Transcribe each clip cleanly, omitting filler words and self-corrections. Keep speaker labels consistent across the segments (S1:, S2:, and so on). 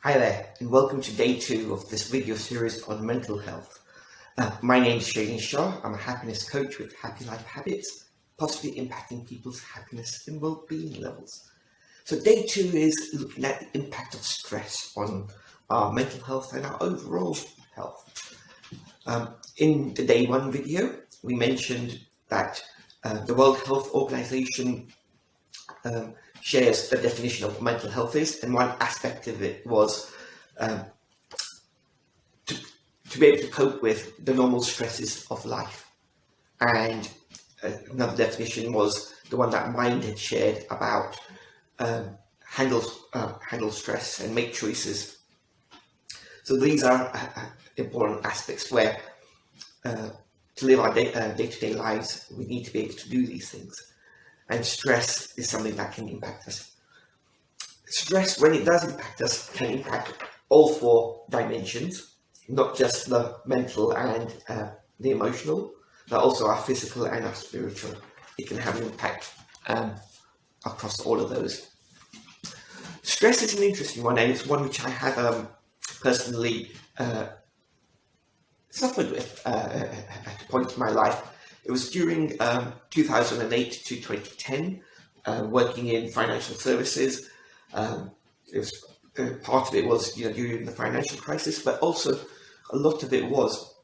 S1: Hi there, and welcome to day 2 of this video series on mental health. My name is MHAW. I'm a happiness coach with Happy Life Habits, positively impacting people's happiness and well-being levels. So day 2 is looking at the impact of stress on our mental health and our overall health. In the day 1 video, we mentioned that the World Health Organization shares the definition of what mental health is, and one aspect of it was to be able to cope with the normal stresses of life. And another definition was the one that Mind had shared about handle stress and make choices. So these are important aspects where to live our day-to-day lives, we need to be able to do these things. And stress is something that can impact us. Stress, when it does impact us, can impact all 4 dimensions, not just the mental and the emotional, but also our physical and our spiritual. It can have an impact across all of those. Stress is an interesting one, and it's one which I have personally suffered with at a point in my life. It was during 2008 to 2010, working in financial services. It was part of it was during the financial crisis, but also a lot of it was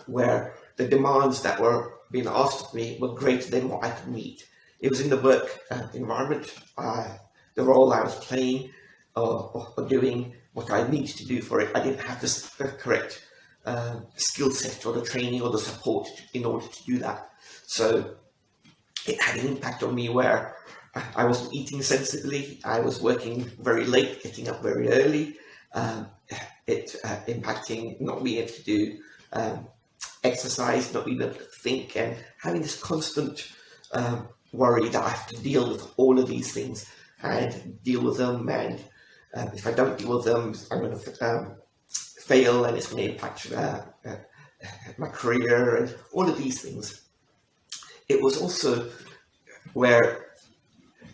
S1: where the demands that were being asked of me were greater than what I could meet. It was in the work environment, the role I was playing or doing what I needed to do for it. I didn't have the correct skill set or the training or the support in order to do that. So it had an impact on me where I wasn't eating sensibly, I was working very late, getting up very early, it impacting not being able to do exercise, not being able to think, and having this constant worry that I have to deal with all of these things and deal with them, and if I don't deal with them, I'm going to fail, and it's going to impact my career and all of these things. It was also where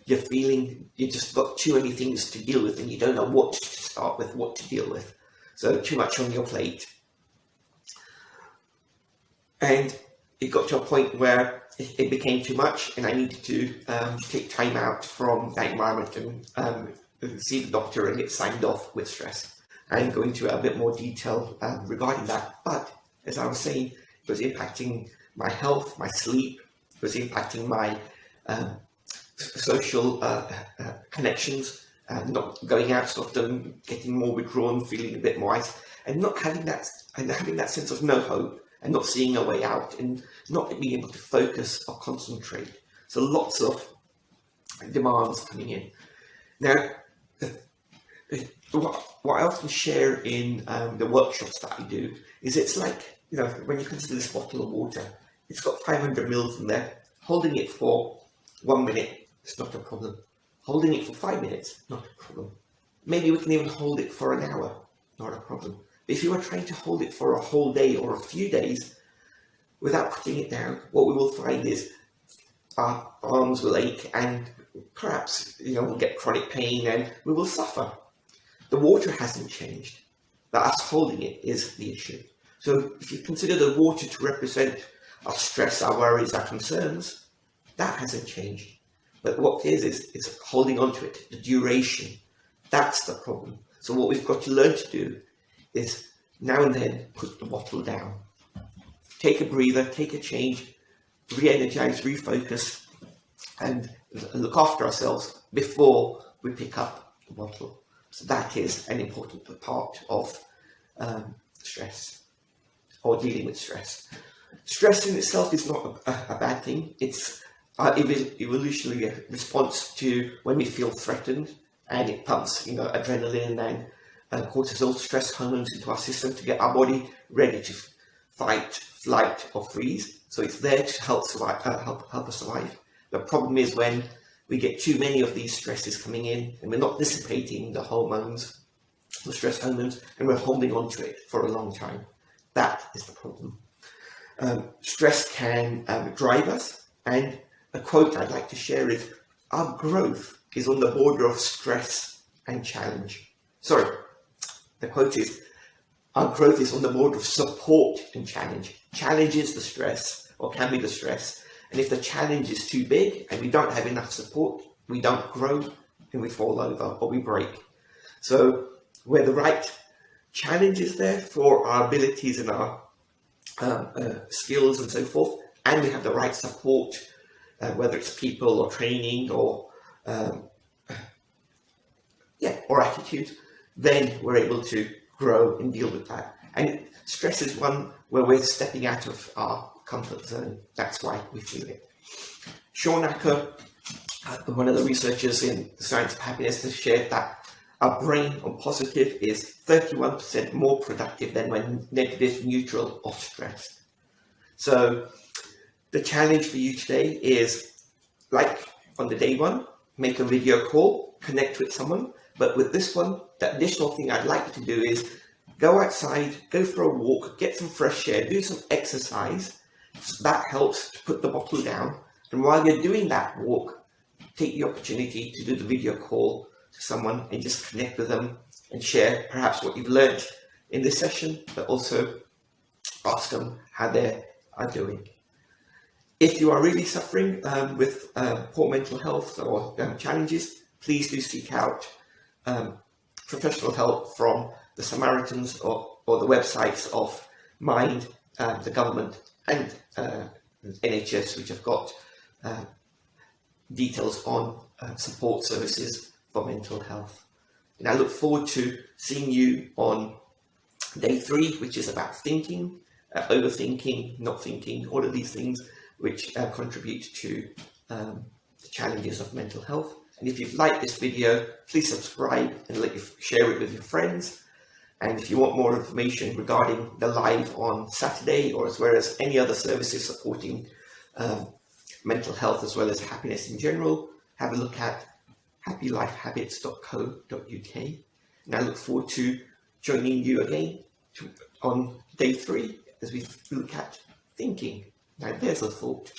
S1: you're feeling you just got too many things to deal with and you don't know what to start with, what to deal with. So too much on your plate. And it got to a point where it became too much, and I needed to take time out from that environment and see the doctor and get signed off with stress. And go into a bit more detail regarding that. But as I was saying, it was impacting my health, my sleep, it was impacting my social connections, not going out so often, getting more withdrawn, feeling a bit more ice, and not having that sense of no hope, and not seeing a way out, and not being able to focus or concentrate. So lots of demands coming in. Now, what I often share in the workshops that I do is it's like, when you consider this bottle of water, it's got 500 mils in there. Holding it for 1 minute, it's not a problem. Holding it for 5 minutes, not a problem. Maybe we can even hold it for an hour, not a problem. But if you are trying to hold it for a whole day or a few days without putting it down, what we will find is our arms will ache, and perhaps we'll get chronic pain and we will suffer. The water hasn't changed, but us holding it is the issue. So if you consider the water to represent our stress, our worries, our concerns, that hasn't changed. But what it is holding on to it, the duration. That's the problem. So what we've got to learn to do is now and then put the bottle down. Take a breather, take a change, re-energize, refocus, and look after ourselves before we pick up the bottle. So that is an important part of stress, or dealing with stress. Stress in itself is not a bad thing. It's evolutionary response to when we feel threatened, and it pumps adrenaline and cortisol, stress hormones into our system to get our body ready to fight, flight, or freeze. So it's there to help us survive. The problem is when we get too many of these stresses coming in and we're not dissipating the hormones, the stress hormones, and we're holding on to it for a long time. That is the problem. Stress can drive us, and a quote I'd like to share is, our growth is on the border of stress and challenge. Sorry, The quote is, our growth is on the border of support and challenge. Challenge is the stress, or can be the stress. And if the challenge is too big and we don't have enough support, we don't grow and we fall over or we break. So where the right challenge is there for our abilities and our skills and so forth, and we have the right support, whether it's people or training or or attitude, then we're able to grow and deal with that. And stress is one where we're stepping out of our comfort zone. That's why we feel it. Sean Acker, one of the researchers in the Science of Happiness, has shared that our brain on positive is 31% more productive than when negative, neutral, or stressed. So the challenge for you today is, like on the day one, make a video call, connect with someone. But with this one, the additional thing I'd like you to do is go outside, go for a walk, get some fresh air, do some exercise. That helps to put the bottle down. And while you're doing that walk, take the opportunity to do the video call to someone and just connect with them and share perhaps what you've learned in this session, but also ask them how they are doing. If you are really suffering with poor mental health or challenges, please do seek out professional help from the Samaritans or the websites of Mind, the government, and NHS, which have got details on support services for mental health. And I look forward to seeing you on day 3, which is about thinking, overthinking, not thinking, all of these things which contribute to the challenges of mental health. And if you've liked this video, please subscribe and share it with your friends. And if you want more information regarding the live on Saturday, or as well as any other services supporting mental health as well as happiness in general, have a look at happylifehabits.co.uk. And I look forward to joining you again on day 3 as we look at thinking. Now there's a thought.